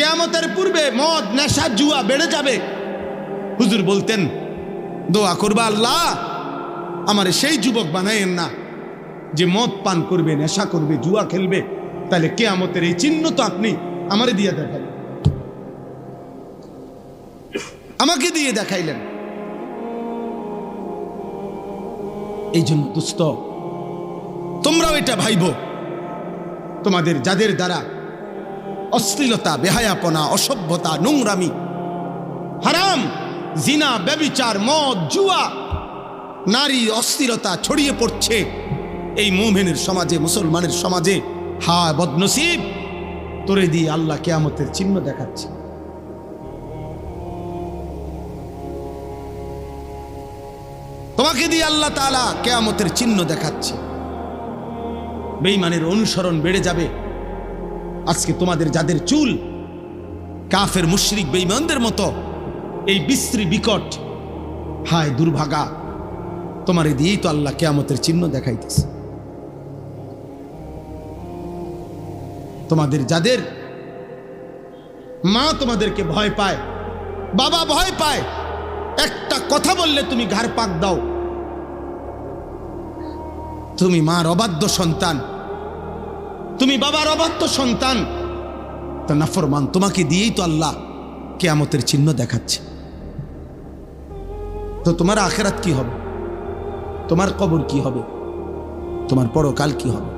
কিয়ামতের পূর্বে মদ নেশা জুয়া বেড়ে যাবে। হুজুর বলতেন দোয়া করবা, আল্লাহ আমার সেই যুবক বানায়েন না যে মদ পান করবে, নেশা করবে, জুয়া খেলবে। তাহলে কিয়ামতের এই চিহ্ন তো আপনি আমারে দিয়ে দেখাইলেন, আমাকে দিয়ে দেখাইলেন। এই জন্য দোস্ত, তোমরাও এটা ভাইব, তোমাদের যাদের দ্বারা অশ্লীলতা, বেহায়াপনা, অসভ্যতা, নোংরামি, হারাম, জিনা, ব্যভিচার, মদ, জুয়া, নারী অস্থিরতা ছড়িয়ে পড়ছে এই মুমিনের সমাজে, মুসলমানের সমাজে, হায় বদনসিব, তোরে দিয়ে আল্লাহ কিয়ামতের চিহ্ন দেখাচ্ছে। তোমাকে দিয়ে আল্লাহ তাআলা কিয়ামতের চিহ্ন দেখাচ্ছে। বেঈমানের অনুসরণ বেড়ে যাবে। আজকে তোমাদের যাদের চুল কাফের মুশরিক বেঈমানদের মতো এই বিশ্রী বিকট, হায় দুর্ভাগা, তোমারে দিয়েই তো আল্লাহ কিয়ামতের চিহ্ন দেখাইতেছে। তোমাদের যাদের মা তোমাদেরকে ভয় পায়, বাবা ভয় পায়, একটা কথা বললে তুমি ঘাড় পাক দাও, তুমি মার অবাধ্য সন্তান, তুমি বাবার অবাধ্য সন্তান, তা নাফরমান, তোমাকে দিয়েই তো আল্লাহ কিয়ামতের চিহ্ন দেখাচ্ছে। তো তোমার আখিরাত কি হবে? তোমার কবর কি হবে? তোমার পরকাল কি হবে?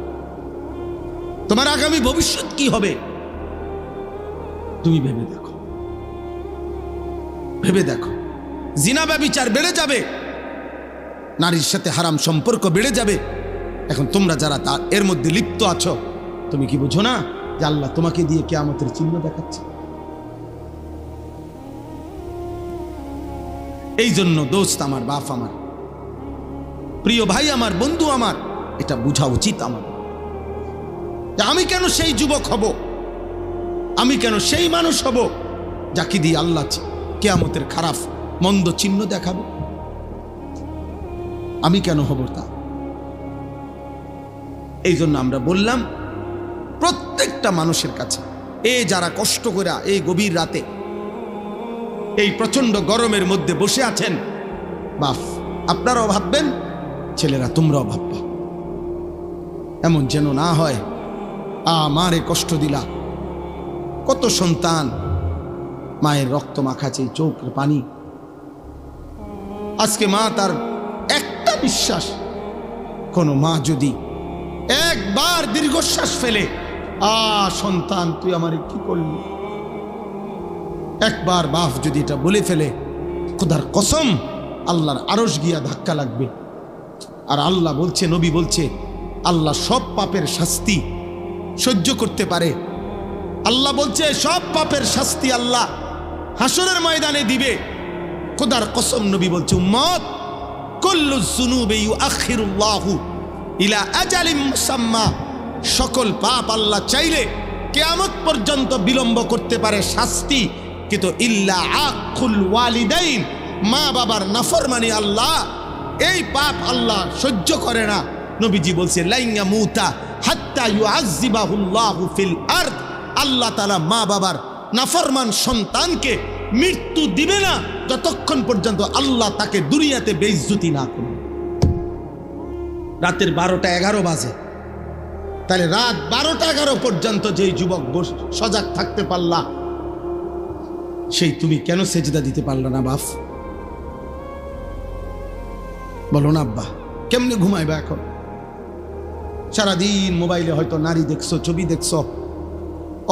তোমার আগামী ভবিষ্যৎ কি হবে? তুমি ভেবে দেখো, ভেবে দেখো। জিনা ব্যভিচার বেড়ে যাবে, নারীর সাথে হারাম সম্পর্ক বেড়ে যাবে। এখন তোমরা যারা এর মধ্যে লিপ্ত আছো, তুমি কি বুঝো না যে আল্লাহ তোমাকে দিয়ে কিয়ামতের চিহ্ন দেখাচ্ছে? এই জন্য দোস্ত আমার, বাপ আমার, প্রিয় ভাই আমার, বন্ধু আমার, এটা বোঝা উচিত আমার। আমি কেন সেই যুবক হব? আমি কেন সেই মানুষ হব যাকে দিয়ে আল্লাহ কিয়ামতের খারাপ মন্দ চিহ্ন দেখাবে? আমি কেন হব তা? এই জন্য আমরা বললাম প্রত্যেকটা মানুষের কাছে, যারা কষ্ট করে এই গভীর রাতে এই প্রচন্ড গরমের মধ্যে বসে আছেন, বাপ আপনারাও ভাববেন, ছেলেরা তোমরাও ভাববা, এমন যেন না হয় আমারে কষ্ট দিলা। কত সন্তান মায়ের রক্ত মাখাছে, চোখের পানি। আজকে মা তার একটা বিশ্বাস, কোন মা যদি একবার দীর্ঘশ্বাস ফেলে, সন্তান তুই আমারে কি করলি, একবার বাপ যদি এটা বলে ফেলে, খোদার কসম আল্লাহর আরশ গিয়া ধাক্কা লাগবে। আর আল্লাহ বলছে, নবী বলছে, আল্লাহ সব পাপের শাস্তি সহ্য করতে পারে। আল্লাহ বলছে সব পাপের শাস্তি আল্লাহ হাসরের ময়দানে দিবে। খোদার কসম নবী বলছে, উম্মত কুল্লু যুনুবি ইউআখিরুল্লাহু ইলা আজালিম মুসাম্মা, সকল পাপ আল্লাহ চাইলে কিয়ামত পর্যন্ত বিলম্ব করতে পারে শাস্তি, কিন্তু ইল্লা আকুল ওয়ালিদাইন, মা বাবার নাফরমানি আল্লাহ এই পাপ আল্লাহ সহ্য করে না। নবীজি বলছে লাইয়া মুতা হাত্তা ইউআযযিবাহুল্লাহু ফিল আরদ, আল্লাহ তাআলা মা বাবার নাফরমান সন্তানকে মৃত্যু দিবে না যতক্ষণ পর্যন্ত আল্লাহ তাকে দুনিয়াতে বেইজ্জতি না করবে। রাতের 12টা 11 বাজে, তাহলে রাত 12টা 11 পর্যন্ত যেই যুবক সজাগ থাকতে পারলা, সেই তুমি কেন সেজদা দিতে পারলা না বাপ? বলো না আব্বা, কেমনে ঘুমাইবা এখন? সারাদিন মোবাইলে হয়তো নারী দেখছো, ছবি দেখছো,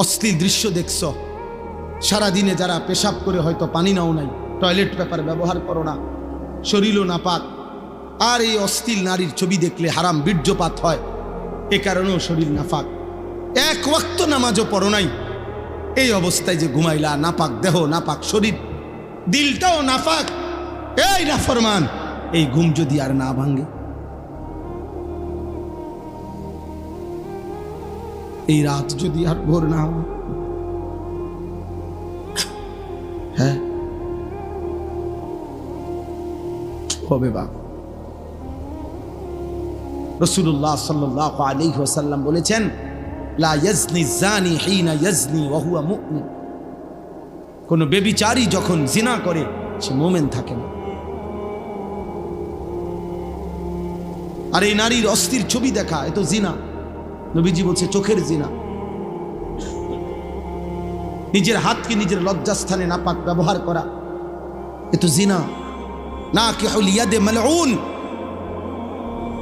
অশ্লীল দৃশ্য দেখছো। সারাদিনে যারা পেশাব করে হয়তো পানি নাও নাই, টয়লেট পেপার ব্যবহার করো না, শরীরও নাপাক, আর এই অশ্লীল নারীর ছবি দেখলে হারাম বীর্যপাত হয়, এ কারণেও শরীর নাপাক। এক ওয়াক্ত নামাজও পড়ো নাই, এই অবস্থায় যে ঘুমাইলা, নাপাক দেহ, নাপাক শরীর, দিলটাও নাপাক, এই নাফরমান, এই ঘুম যদি আর না ভাঙে, এই রাত যদি আর ভোর না হয়, হ্যাঁ হবে বাপ। রাসূলুল্লাহ সাল্লাল্লাহু আলাইহি ওয়াসাল্লাম বলেছেন, লা ইয়াজনি জানি হিনা ইয়াজনি ওয়া হুয়া মুমিন, কোনো বেবিচারী যখন জিনা করে সে মোমেন থাকে না। আর এই নারীর অস্থির ছবি দেখা এ তো জিনা। নবীজি বলছে চোখের জিনা। নিজের হাতকে নিজের লজ্জাস্থানে নাপাক ব্যবহার করা এ তো জিনা। নাকিহুল ইয়াদে মালউন।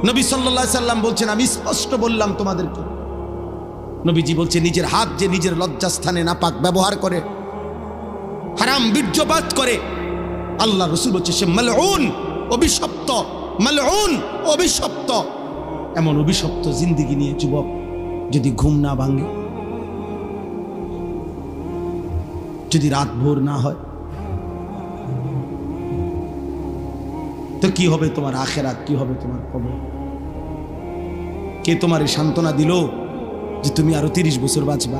নবী সাল্লাল্লাহু আলাইহি সাল্লাম বলছেন, আমি স্পষ্ট বললাম তোমাদেরকে। নবীজি বলছে নিজের হাত যে নিজের লজ্জাস্থানে নাপাক ব্যবহার করে, হারাম বীর্যপাত করে, আল্লাহ রাসূল বলছে সে মালউন, অভিশপ্ত। মালউন, অভিশপ্ত। এমন অভিশপ্ত জিন্দেগি নিয়ে যুবক যদি ঘুম না ভাঙে, যদি রাত ভোর না হয়, তো কি হবে তোমার আখিরাত, কি হবে তোমার কবর? কে তোমার এই সান্ত্বনা দিল যে তুমি আরো 30 বছর বাঁচবা?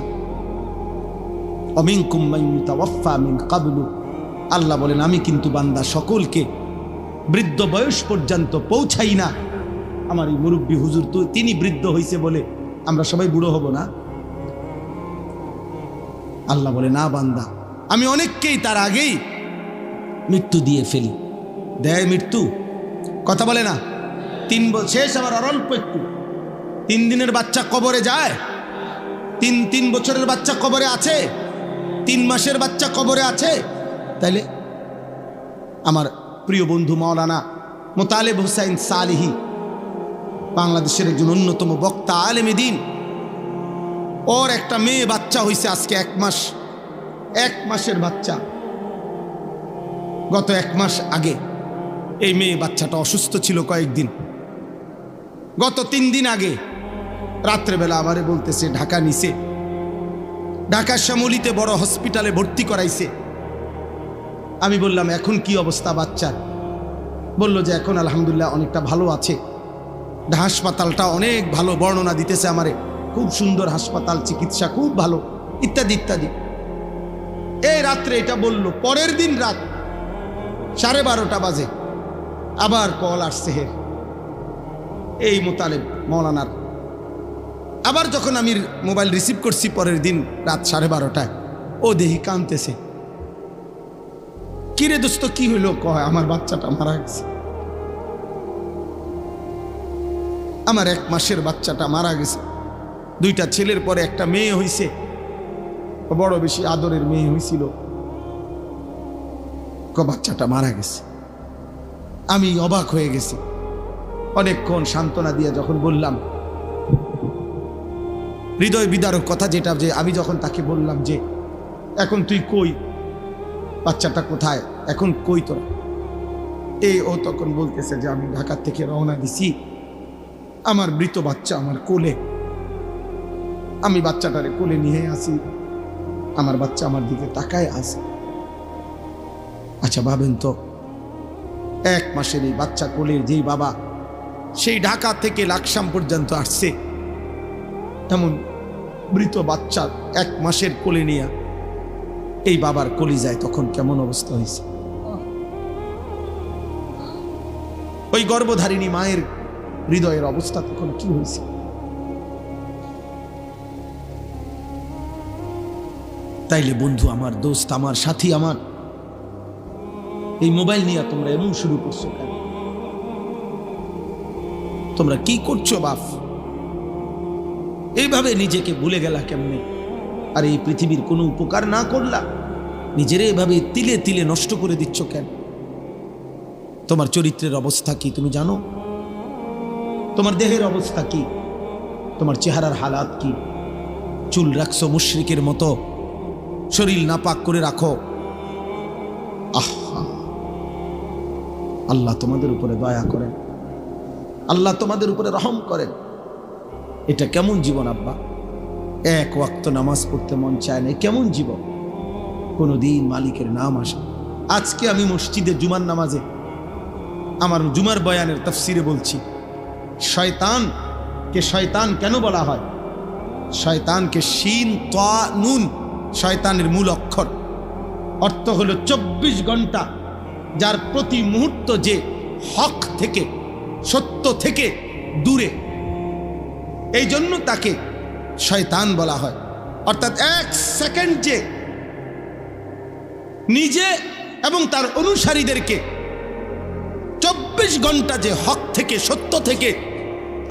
অমিনকুম মান ইউতাওয়াফা মিন ক্বাবলু। আল্লাহ বলেন আমি কিন্তু বান্দা সকলকে বৃদ্ধ বয়স পর্যন্ত পৌঁছাই না। আমার এই মুরব্বী হুজুর তো তিনি বৃদ্ধ হইছে বলে আমরা সবাই বুড়ো হব না? আল্লাহ বলে না বান্দা, আমি অনেককেই তার আগেই মৃত্যু দিয়ে ফেলি। দেয় মৃত্যু, কথা বলে না? 3 বছর শেষ, আবার অল্প একটু। 3 দিনের বাচ্চা কবরে যায়? 3 বছরের বাচ্চা কবরে আছে? 3 মাসের বাচ্চা কবরে আছে? তাইলে আমার প্রিয় বন্ধু মাওলানা মোতালেব হোসাইন সালিহি, বাংলাদেশের একজন অন্যতম বক্তা, আলেমে দ্বীন, ওর একটা মেয়ে বাচ্চা হয়েছে আজকে 1 মাস। 1 মাসের বাচ্চা। গত 1 মাস আগে এই মেয়ে বাচ্চাটা অসুস্থ ছিল কয়েকদিন। গত 3 দিন আগে রাত্রেবেলা আমারে বলতেছে ঢাকা নিছে, ঢাকার শ্যামলীতে বড় হসপিটালে ভর্তি করাইছে। আমি বললাম এখন কি অবস্থা বাচ্চার? বলল যে এখন আলহামদুলিল্লাহ অনেকটা ভালো আছে। হাসপাতালটা অনেক ভালো, বর্ণনা দিতেছে আমারে, খুব সুন্দর হাসপাতাল, চিকিৎসা খুব ভালো, ইত্যাদি ইত্যাদি। এই রাত্রে এটা বলল। পরের দিন রাত 12:30 বাজে আবার কল আসছে হের এই মোতালেব মৌলানার। আবার যখন আমি মোবাইল রিসিভ করছি পরের দিন রাত 12:30টায়, ও দেহি কাঁদতেছে। কিরে দোস্ত কি হইলো? কয় আমার বাচ্চাটা মারা গেছে, আমার 1 মাসের বাচ্চাটা মারা গেছে। 2টা ছেলের পরে একটা মেয়ে হইছে, বড় বেশি আদরের মেয়ে হয়েছিল, বাচ্চাটা মারা গেছে। আমি অবাক হয়ে গেছি। অনেকক্ষণ সান্ত্বনা দিয়ে যখন বললাম, হৃদয় বিদারক কথা যেটা, যে আমি যখন তাকে বললাম যে এখন তুই কই, বাচ্চাটা কোথায়, এখন কই তোরা? ও তখন বলতেছে যে আমি ঢাকা থেকে রওনা দিছি, আমার মৃত বাচ্চা আমার কোলে, আমি বাচ্চাটারে কোলে নিয়ে আসি, আমার বাচ্চা আমার দিকে তাকায় আছে। আচ্ছা ভাবেন তো, 1 মাসের এই বাচ্চা কোলের যেই বাবা সেই ঢাকা থেকে লাকসাম পর্যন্ত আসছে, এমন মৃত বাচ্চা 1 মাসের কোলে নিয়ে এই বাবার কলিজায় তখন কেমন অবস্থা হয়েছে? ওই গর্ভধারিণী মায়ের হৃদয়ের অবস্থা তখন কি হয়েছে? তাইলে বন্ধু আমার, দোস্ত আমার, সাথী আমার, এই মোবাইল নিয়ে তোমরা এমন শুরু করছো কেন? তোমরা কি করছো বাপ? এইভাবে নিজেকে ভুলে গেলা কেমনে? আর এই পৃথিবীর কোনো উপকার না করলা, নিজেরে এভাবে তিলে তিলে নষ্ট করে দিচ্ছ কেন? তোমার চরিত্রের অবস্থা কি তুমি জানো? তোমার দেহের অবস্থা কি? তোমার চেহারার হালাত কি? চুল রাখছো মুশরিকের মতো, শরীর নাপাক করে রাখো। আহা, আল্লাহ তোমাদের উপরে দয়া করেন, আল্লাহ তোমাদের উপরে রহম করেন। এটা কেমন জীবন আব্বা? 1 ওয়াক্ত নামাজ পড়তে মন চায় না, কেমন জীবন? কোনদিন মালিকের নাম আসে? আজকে আমি মসজিদে জুমার নামাজে আমার জুমার বয়ানের তাফসিরে বলছি, শয়তানকে শয়তান কেন বলা হয়? শয়তানকে শিন তা নুন, শয়তানের মূল অক্ষর, অর্থ হলো 24 ঘন্টা যার প্রতি মুহূর্ত যে হক থেকে, সত্য থেকে দূরে, এই জন্য তাকে শয়তান বলা হয়। অর্থাৎ 1 সেকেন্ড যে নিজে এবং তার অনুসারীদেরকে 24 ঘন্টা যে হক থেকে, সত্য থেকে,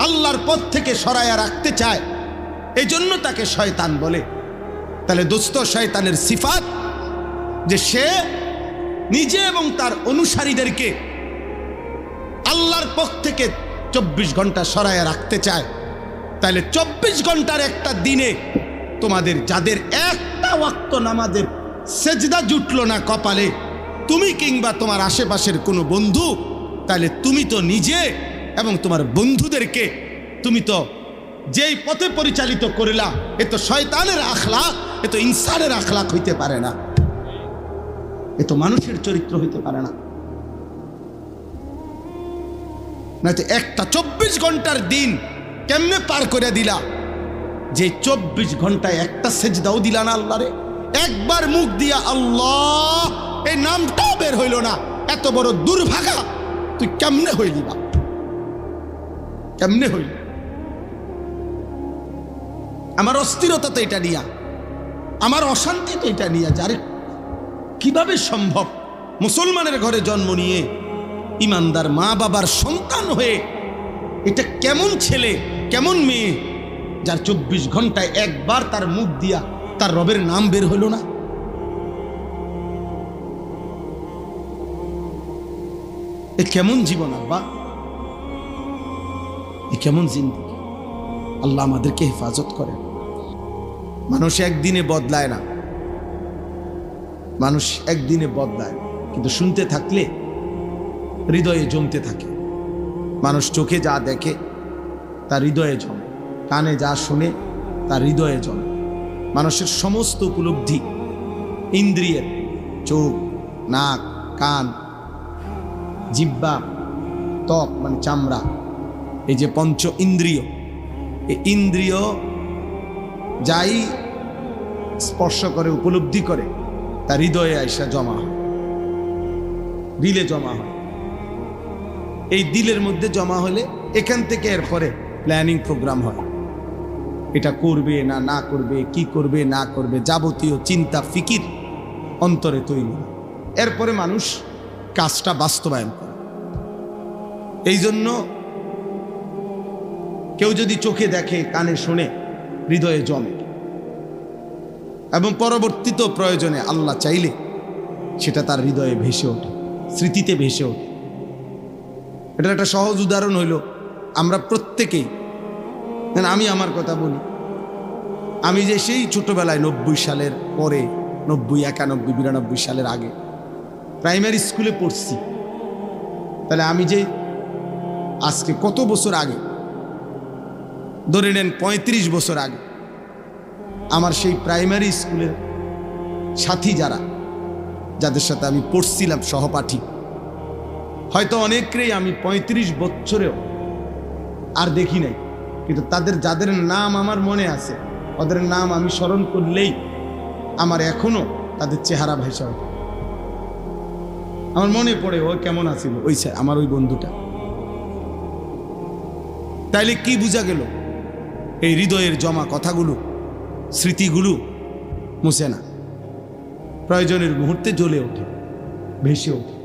আল্লাহর পথ থেকে সরায়া রাখতে চায়, এজন্য তাকে শয়তান বলে। তাহলে দোস্ত, শয়তানের সিফাত যে সে নিজে এবং তার অনুসারীদেরকে আল্লাহর পথ থেকে 24 ঘন্টা সরায়া রাখতে চায়। তাহলে 24 ঘন্টার একটা দিনে তোমাদের যাদের একটা ওয়াক্ত নামাজের সেজদা জুটলো না কপালে, তুমি কিংবা তোমার আশেপাশের কোনো বন্ধু, তাহলে তুমি তো নিজে এবং তোমার বন্ধুদেরকে তুমি তো যেই পথে পরিচালিত করিলা, এ তো শয়তানের আখলাক, এ তো ইনসানের আখলাক হইতে পারে না, এ তো মানুষের চরিত্র হইতে পারে না। নয়তো একটা 24 ঘন্টার দিন কেমনে পার করে দিলা, যে 24 ঘন্টায় একটা সেজদাও দিলা না আল্লাহরে, একবার মুখ দিয়া আল্লাহ এই নামটাও বের হইল না, এত বড় দুর্ভাগা তুই কেমনে হইলি বা, কেমনে হইল? আমার অস্থিরতা তো এটা নিয়া, আমার অশান্তি তো এটা নিয়া, যারে কিভাবে সম্ভব মুসলমানের ঘরে জন্ম নিয়ে ইমানদার মা বাবার সন্তান হয়ে, এটা কেমন ছেলে কেমন মেয়ে যার 24 ঘন্টায় একবার তার মুখ দিয়া তার রবের নাম বের হলো না? এ কেমন জীবন আব্বা, এ কেমন জিন্দেগি? আল্লাহ আমাদেরকে হেফাজত করে। মানুষ একদিনে বদলায় না, মানুষ একদিনে বদলায়, কিন্তু শুনতে থাকলে হৃদয়ে জমতে থাকে। মানুষ চোখে যা দেখে তার হৃদয়ে জমে, কানে যা শুনে তার হৃদয়ে জমে। মানুষের সমস্ত উপলব্ধি ইন্দ্রিয়ের, চোখ, নাক, কান, জিহ্বা, ত্বক মানে চামড়া, এই যে পঞ্চ ইন্দ্রিয়, এই ইন্দ্রিয় যাই স্পর্শ করে, উপলব্ধি করে, তার হৃদয়ে আইসা জমা হয়, দিলে জমা হয়। এই দিলের মধ্যে জমা হলে এখান থেকে এরপরে প্ল্যানিং প্রোগ্রাম হয়, এটা করবে না না করবে, কি করবে না করবে, যাবতীয় চিন্তা ফিকির অন্তরে তৈরি হয়। এরপরে মানুষ কাজটা বাস্তবায়ন করে। এই জন্য কেউ যদি চোখে দেখে, কানে শোনে, হৃদয়ে জমে, এবং পরবর্তীত প্রয়োজনে আল্লাহ চাইলে সেটা তার হৃদয়ে ভেসে ওঠে, স্মৃতিতে ভেসে ওঠে। এটার একটা সহজ উদাহরণ হইল, আমরা প্রত্যেকেই, আমি আমার কথা বলি, আমি যে সেই ছোটবেলায় 90 সালের পরে, 90, 91, 92 সালের আগে প্রাইমারি স্কুলে পড়ছি, তাহলে আমি যে আজকে কত বছর আগে, ধরে নেন 35 বছর আগে, আমার সেই প্রাইমারি স্কুলের সাথী যারা, যাদের সাথে আমি পড়ছিলাম সহপাঠী, হয়তো অনেকেই আমি 35 বছরেও আর দেখি নাই, কিন্তু তাদের যাদের নাম আমার মনে আছে, ওদের নাম আমি স্মরণ করলেই আমার এখনো তাদের চেহারা ভাইসা ওঠে। আমার মনে পড়ে ও কেমন আছিল, ওই আমার ওই বন্ধুটা। তাইলে কি বোঝা গেল? এই হৃদয়ের জমা কথাগুলো, স্মৃতিগুলো মুছে না, প্রয়োজনের মুহূর্তে জ্বলে ওঠে, ভেসে ওঠে।